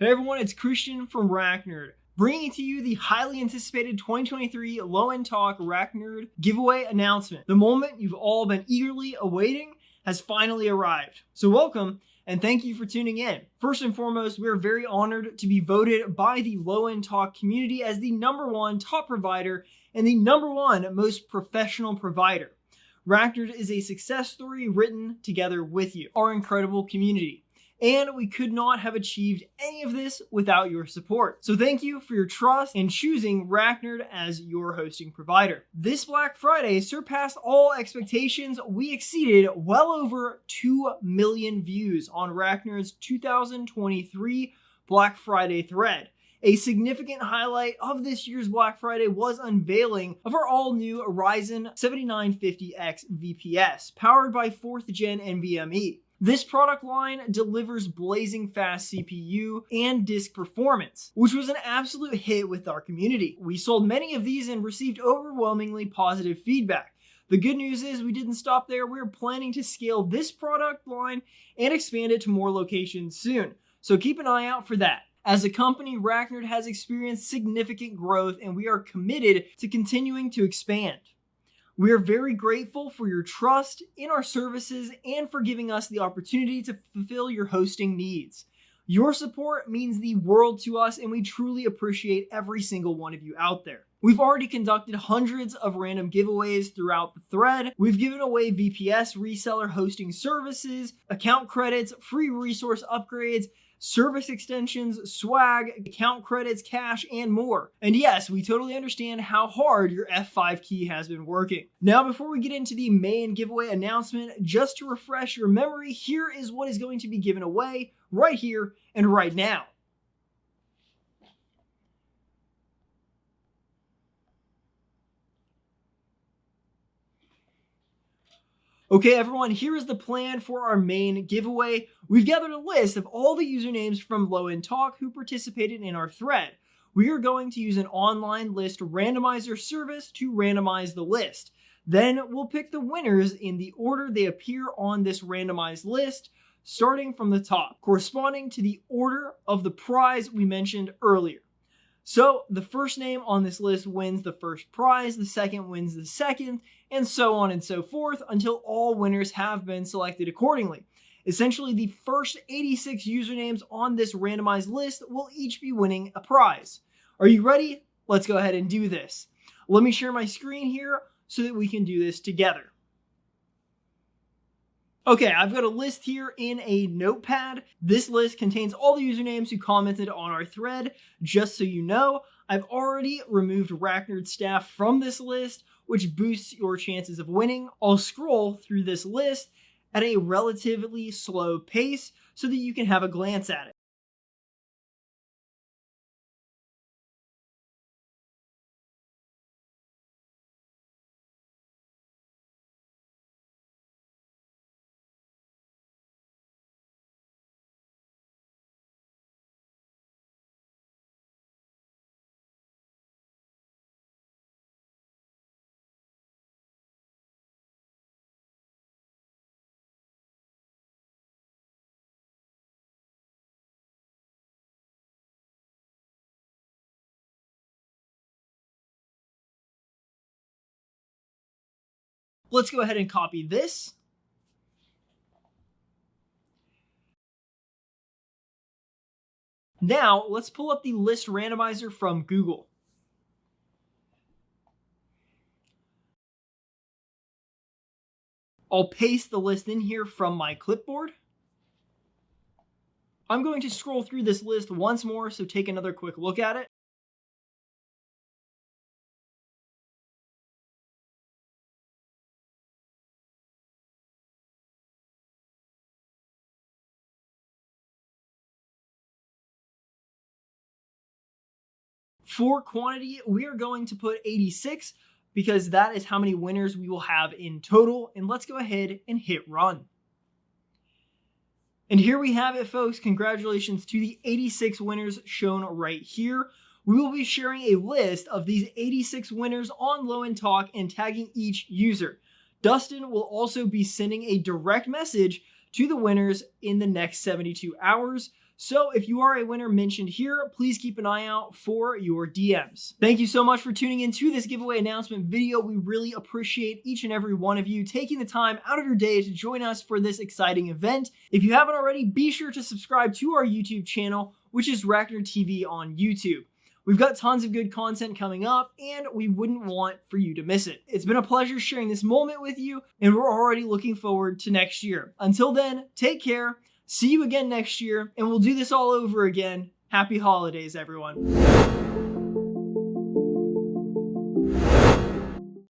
Hey everyone, it's Christian from RackNerd, bringing to you the highly anticipated 2023 LowEndTalk RackNerd giveaway announcement. The moment you've all been eagerly awaiting has finally arrived. So welcome, and thank you for tuning in. First and foremost, we are very honored to be voted by the LowEndTalk community as the #1 top provider and the #1 most professional provider. RackNerd is a success story written together with you, our incredible community. And we could not have achieved any of this without your support. So thank you for your trust in choosing RackNerd as your hosting provider. This Black Friday surpassed all expectations. We exceeded well over 2 million views on RackNerd's 2023 Black Friday thread. A significant highlight of this year's Black Friday was unveiling of our all-new Ryzen 7950X VPS, powered by 4th gen NVMe. This product line delivers blazing fast CPU and disk performance, which was an absolute hit with our community. We sold many of these and received overwhelmingly positive feedback. The good news is we didn't stop there. We're planning to scale this product line and expand it to more locations soon. So keep an eye out for that. As a company, RackNerd has experienced significant growth and we are committed to continuing to expand. We are very grateful for your trust in our services and for giving us the opportunity to fulfill your hosting needs. Your support means the world to us and we truly appreciate every single one of you out there. We've already conducted hundreds of random giveaways throughout the thread. We've given away VPS reseller hosting services, account credits, free resource upgrades, service extensions, swag, account credits, cash, and more. And yes, we totally understand how hard your F5 key has been working. Now, before we get into the main giveaway announcement, just to refresh your memory, here is what is going to be given away right here and right now. Okay, everyone, here is the plan for our main giveaway. We've gathered a list of all the usernames from LowEndTalk who participated in our thread. We are going to use an online list randomizer service to randomize the list. Then we'll pick the winners in the order they appear on this randomized list, starting from the top, corresponding to the order of the prize we mentioned earlier. So the first name on this list wins the first prize, the second wins the second, and so on and so forth until all winners have been selected accordingly. Essentially, the first 86 usernames on this randomized list will each be winning a prize. Are you ready? Let's go ahead and do this. Let me share my screen here so that we can do this together. Okay, I've got a list here in a notepad. This list contains all the usernames who commented on our thread. Just so you know, I've already removed RackNerd staff from this list, which boosts your chances of winning. I'll scroll through this list at a relatively slow pace so that you can have a glance at it. Let's go ahead and copy this. Now, let's pull up the list randomizer from Google. I'll paste the list in here from my clipboard. I'm going to scroll through this list once more, so take another quick look at it. For quantity, we are going to put 86 because that is how many winners we will have in total. And let's go ahead and hit run. And here we have it, folks. Congratulations to the 86 winners shown right here. We will be sharing a list of these 86 winners on LowEndTalk and tagging each user. Dustin will also be sending a direct message to the winners in the next 72 hours. So if you are a winner mentioned here, please keep an eye out for your DMs. Thank you so much for tuning in to this giveaway announcement video. We really appreciate each and every one of you taking the time out of your day to join us for this exciting event. If you haven't already, be sure to subscribe to our YouTube channel, which is RackNerd TV on YouTube. We've got tons of good content coming up, and we wouldn't want for you to miss it. It's been a pleasure sharing this moment with you, and we're already looking forward to next year. Until then, take care, see you again next year, and we'll do this all over again. Happy holidays, everyone.